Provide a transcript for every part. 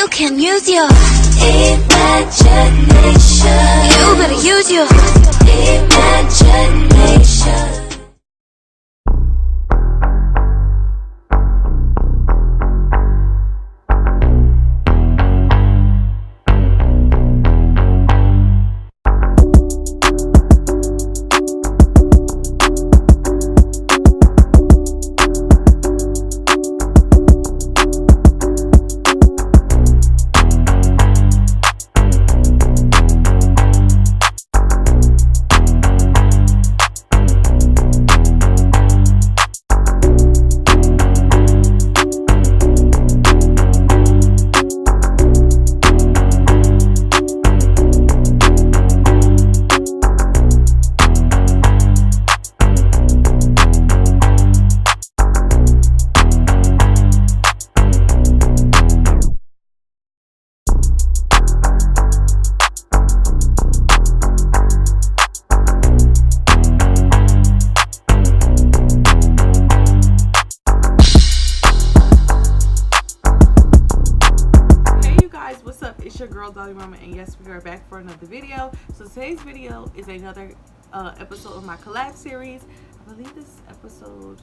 You can use your imagination. You better use your imagination. Your girl Dolly Mama, and yes, we are back for another video. So today's video is another episode of my collab series. I believe this is episode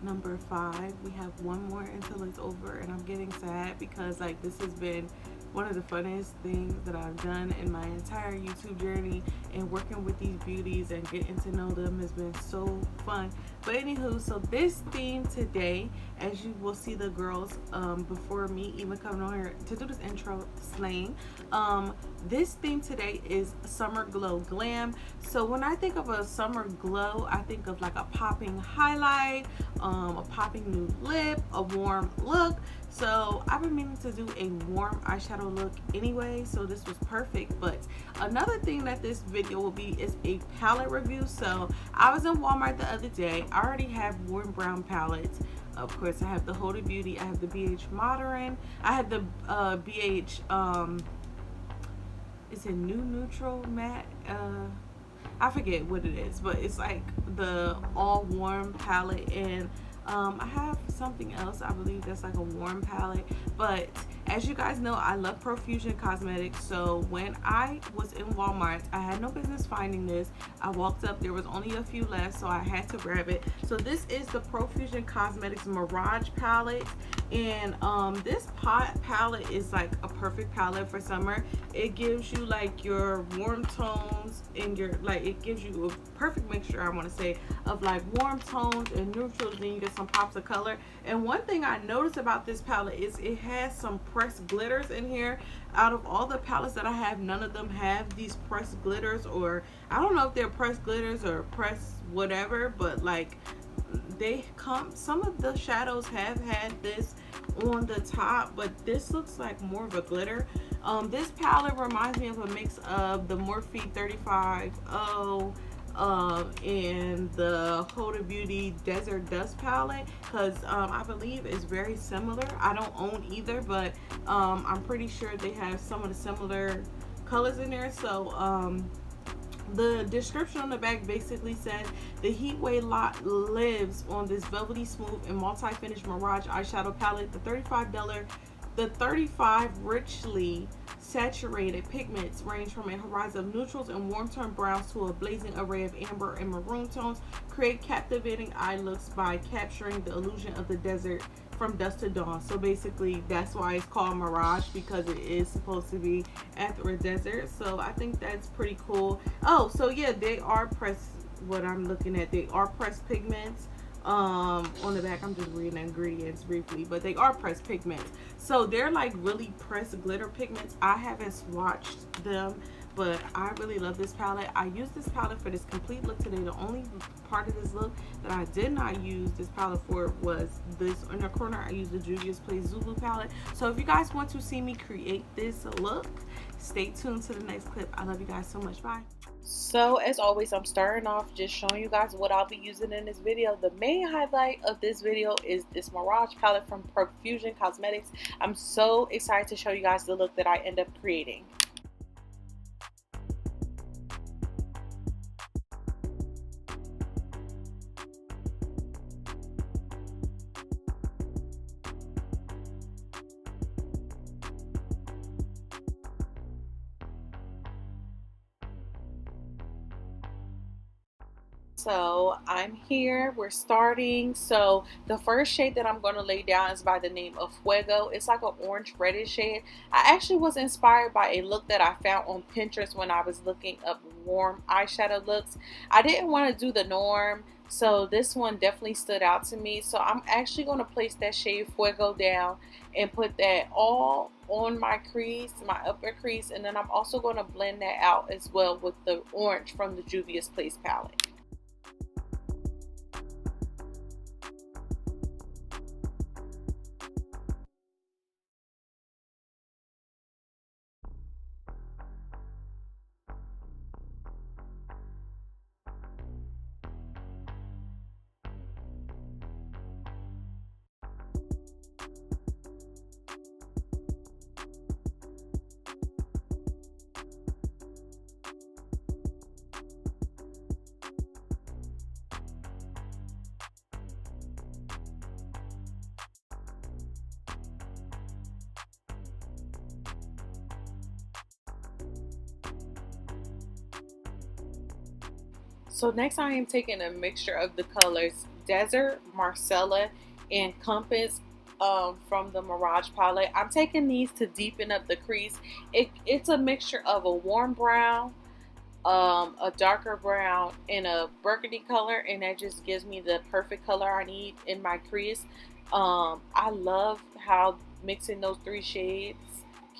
number 5. We have one more until it's over, and I'm getting sad because like this has been one of the funnest things that I've done in my entire YouTube journey, and working with these beauties and getting to know them has been so fun. But anywho, so this theme today, as you will see the girls before me even coming on here to do this intro slaying, this theme today is Summer Glow Glam. So when I think of a summer glow, I think of like a popping highlight, a popping new lip, a warm look. So I've been meaning to do a warm eyeshadow look anyway, so this was perfect. But another thing that this video will be is a palette review. So I was in Walmart the other day. I already have warm brown palettes. Of course, I have the Huda Beauty, I have the BH Modern, I have the BH it's a new neutral matte, I forget what it is, but it's like the all warm palette. And I have something else, I believe that's like a warm palette. But as you guys know, I love Profusion Cosmetics. So when I was in Walmart, I had no business finding this. I walked up, there was only a few left, so I had to grab it. So this is the Profusion Cosmetics Mirage Palette. And this palette is like a perfect palette for summer. It gives you like your warm tones and your like, it gives you a perfect mixture, I want to say, of like warm tones and neutrals, then you get some pops of color. And one thing I noticed about this palette is it has some pressed glitters in here. Out of all the palettes that I have, none of them have these pressed glitters, or I don't know if they're pressed glitters or pressed whatever, but like they come, some of the shadows have had this on the top, but this looks like more of a glitter. This palette reminds me of a mix of the Morphe 35O and the Huda Beauty Desert Dust palette, because I believe it's very similar. I don't own either, but I'm pretty sure they have some of the similar colors in there. So the description on the back basically says the heat wave lot lives on this velvety smooth and multi-finish Mirage eyeshadow palette. The 35 richly saturated pigments range from a horizon of neutrals and warm tone browns to a blazing array of amber and maroon tones. Create captivating eye looks by capturing the illusion of the desert from dusk to dawn. So basically that's why it's called Mirage, because it is supposed to be after a desert. So I think that's pretty cool. Oh, so yeah, they are pressed, what I'm looking at, they are pressed pigments. On the back, I'm just reading the ingredients briefly, but they are pressed pigments. So they're like really pressed glitter pigments. I haven't swatched them, but I really love this palette. I used this palette for this complete look today. The only part of this look that I did not use this palette for was this inner corner. I used the Juvia's Place Zulu palette. So if you guys want to see me create this look, stay tuned to the next clip. I love you guys so much. Bye. So as always, I'm starting off just showing you guys what I'll be using in this video. The main highlight of this video is this Mirage palette from Profusion Cosmetics. I'm so excited to show you guys the look that I end up creating. So I'm here, we're starting. So the first shade that I'm going to lay down is by the name of Fuego. It's like an orange reddish shade. I actually was inspired by a look that I found on Pinterest when I was looking up warm eyeshadow looks. I didn't want to do the norm, so this one definitely stood out to me. So I'm actually going to place that shade Fuego down and put that all on my crease, my upper crease, and then I'm also going to blend that out as well with the orange from the Juvia's Place palette. So next I am taking a mixture of the colors Desert, Marsala, and Compass from the Mirage Palette. I'm taking these to deepen up the crease. It's a mixture of a warm brown, a darker brown, and a burgundy color, and that just gives me the perfect color I need in my crease. I love how mixing those three shades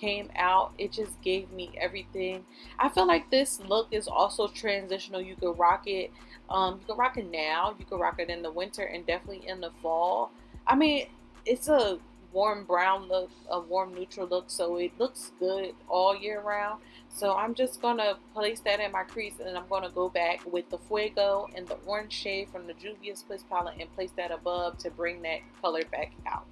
came out. It just gave me everything. I feel like this look is also transitional. You could rock it, you can rock it now, you can rock it in the winter, and definitely in the fall. I mean, it's a warm brown look, a warm neutral look, so it looks good all year round. So I'm just gonna place that in my crease, and then I'm gonna go back with the Fuego and the orange shade from the Juvia's Place palette and place that above to bring that color back out.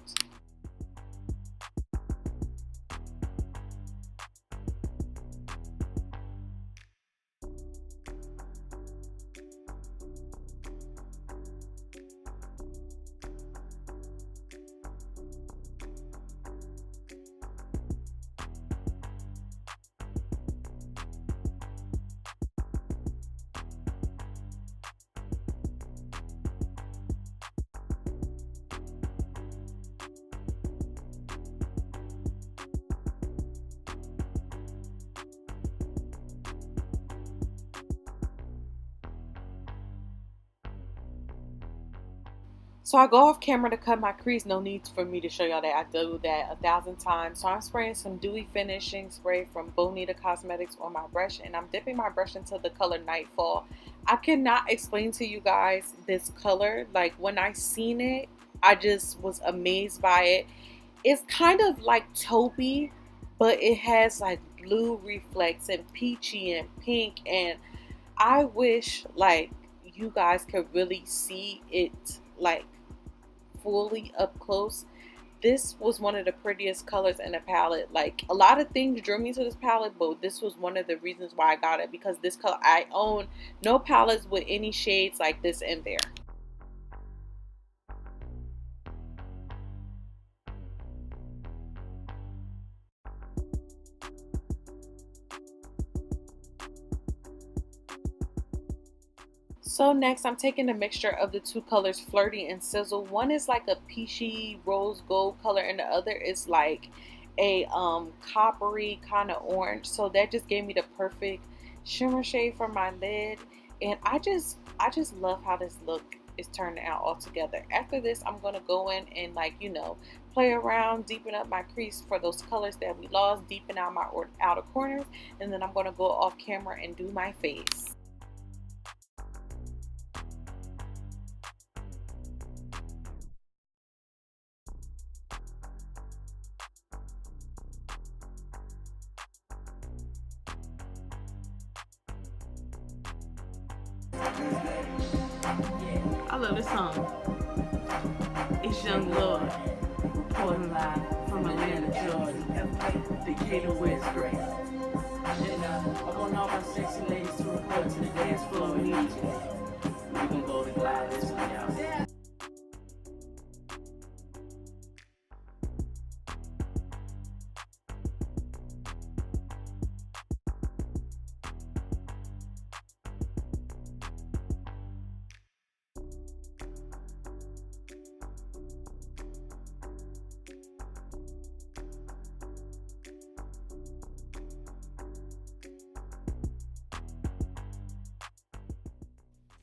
So I go off camera to cut my crease. No need for me to show y'all that I do that 1,000 times. So I'm spraying some dewy finishing spray from Monique Cosmetics on my brush, and I'm dipping my brush into the color Nightfall. I cannot explain to you guys this color. Like, when I seen it, I just was amazed by it. It's kind of like taupey, but it has like blue reflex and peachy and pink, and I wish like you guys could really see it like fully up close. This was one of the prettiest colors in the palette. Like, a lot of things drew me to this palette, but this was one of the reasons why I got it, because this color, I own no palettes with any shades like this in there. So next I'm taking a mixture of the two colors Flirty and Sizzle. One is like a peachy rose gold color, and the other is like a coppery kind of orange. So that just gave me the perfect shimmer shade for my lid, and I just love how this look is turning out all together. After this, I'm gonna go in and, like, play around, deepen up my crease for those colors that we lost, deepen out my outer corners, and then I'm gonna go off camera and do my face. I love this song. It's Young Lord, reporting live from Atlanta, Georgia, Decatur, West Grace. And I want all my sexy ladies to report to the dance floor with each. We're gonna go to glide this one out.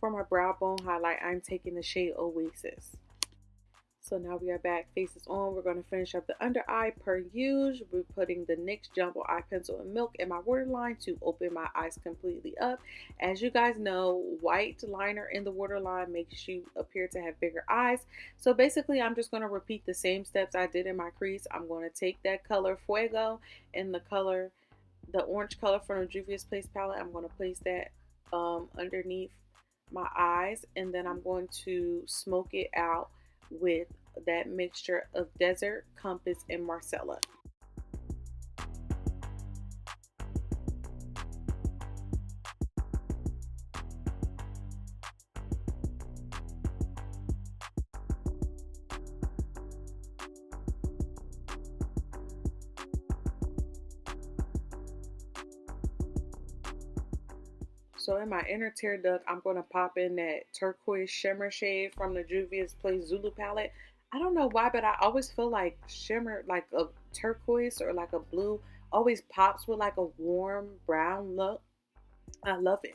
for my brow bone highlight, I'm taking the shade Oasis. So now we are back, faces on. We're going to finish up the under eye per usual. We're putting the NYX Jumbo Eye Pencil and Milk in my waterline to open my eyes completely up. As you guys know, white liner in the waterline makes you appear to have bigger eyes. So basically, I'm just going to repeat the same steps I did in my crease. I'm going to take that color Fuego and the orange color from the Juvia's Place palette. I'm going to place that underneath my eyes, and then I'm going to smoke it out with that mixture of Desert, Compass, and Marsala. So in my inner tear duct, I'm going to pop in that turquoise shimmer shade from the Juvia's Place Zulu palette. I don't know why, but I always feel like shimmer, like a turquoise or like a blue, always pops with like a warm brown look. I love it.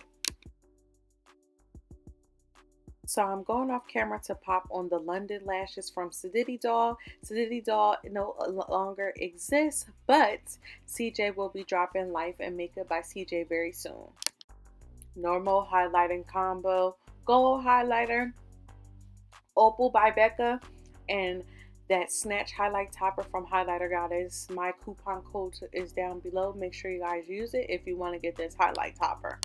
So I'm going off camera to pop on the London lashes from Sedity Doll. Sedity Doll no longer exists, but CJ will be dropping Life and Makeup by CJ very soon. Normal highlighting combo, gold highlighter, Opal by Becca, and that Snatch highlight topper from Highlighter Goddess. My coupon code is down below. Make sure you guys use it if you want to get this highlight topper.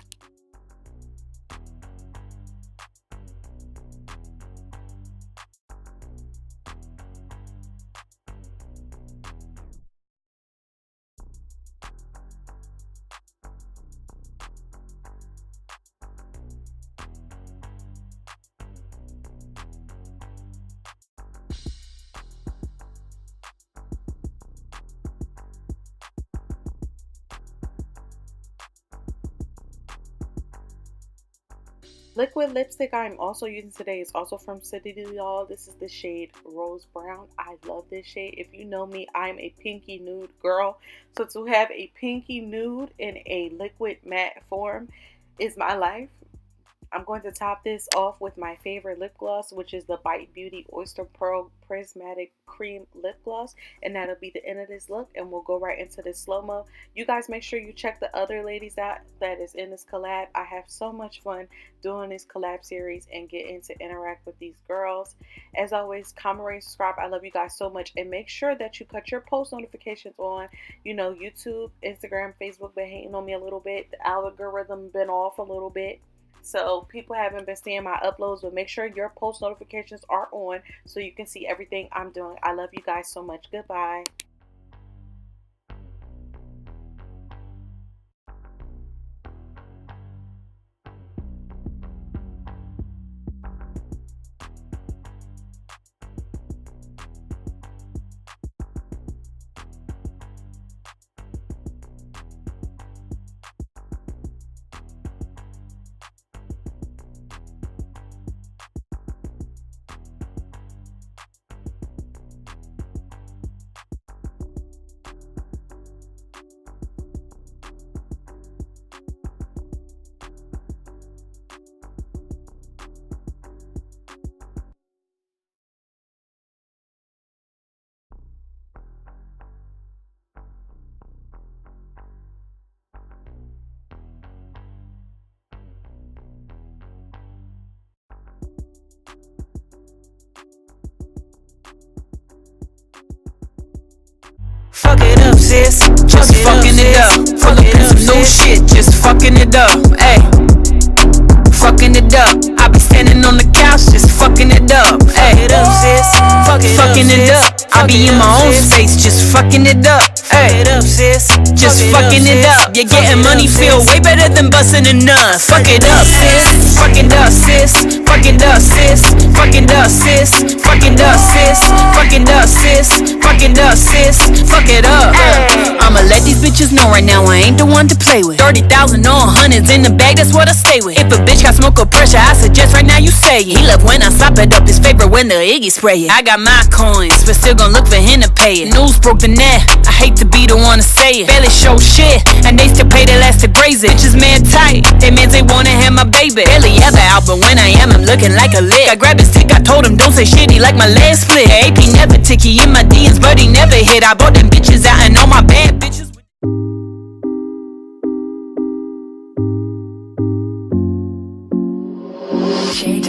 Liquid lipstick I'm also using today is also from Sedity Doll. This is the shade Rose Brown. I love this shade. If you know me, I'm a pinky nude girl. So to have a pinky nude in a liquid matte form is my life. I'm going to top this off with my favorite lip gloss, which is the Bite Beauty Oyster Pearl Prismatic Cream Lip Gloss. And that'll be the end of this look, and we'll go right into this slow-mo. You guys make sure you check the other ladies out that is in this collab. I have so much fun doing this collab series and getting to interact with these girls. As always, comment, rate, subscribe. I love you guys so much. And make sure that you cut your post notifications on. You know, YouTube, Instagram, Facebook been hating on me a little bit. The algorithm been off a little bit. So people haven't been seeing my uploads, but make sure your post notifications are on so you can see everything I'm doing. I love you guys so much. Goodbye. Fuck it up, sis. Just fucking it up. Full up in some new shit. Just fucking it up. Ayy. Fucking it up. I be standing on the couch. Just fucking it up. Ayy. Fucking it up. I be in my own space. Just fucking it up. Ayy. Just fucking it up. You're getting money feel way better than busting a nut. Fuck it up, sis. Fuck it up, sis. Fuck it up, sis. Fuck it up, sis. Fuck it up, sis. Fuck it up, sis. Fuck it up, sis. Fuck it up. I'ma let these bitches bitches know right now I ain't the one to play with. 30,000 or hundreds in the bag, that's what I stay with. If a bitch got smoke or pressure, I suggest right now you say it. He love when I slap it up, his favorite when the Iggy spray it. I got my coins, but still gon' look for him to pay it. News broke the net, I hate to be the one to say it. Barely show shit, and they still pay their last to graze it. Bitches man tight, they mans they wanna have my baby. Barely ever out, but when I am, I'm looking like a lick. I grabbed his tick, I told him don't say shit, he like my leg split. AP never ticky in my DMs, but he never hit. I bought them bitches out and all my bad bitches. J.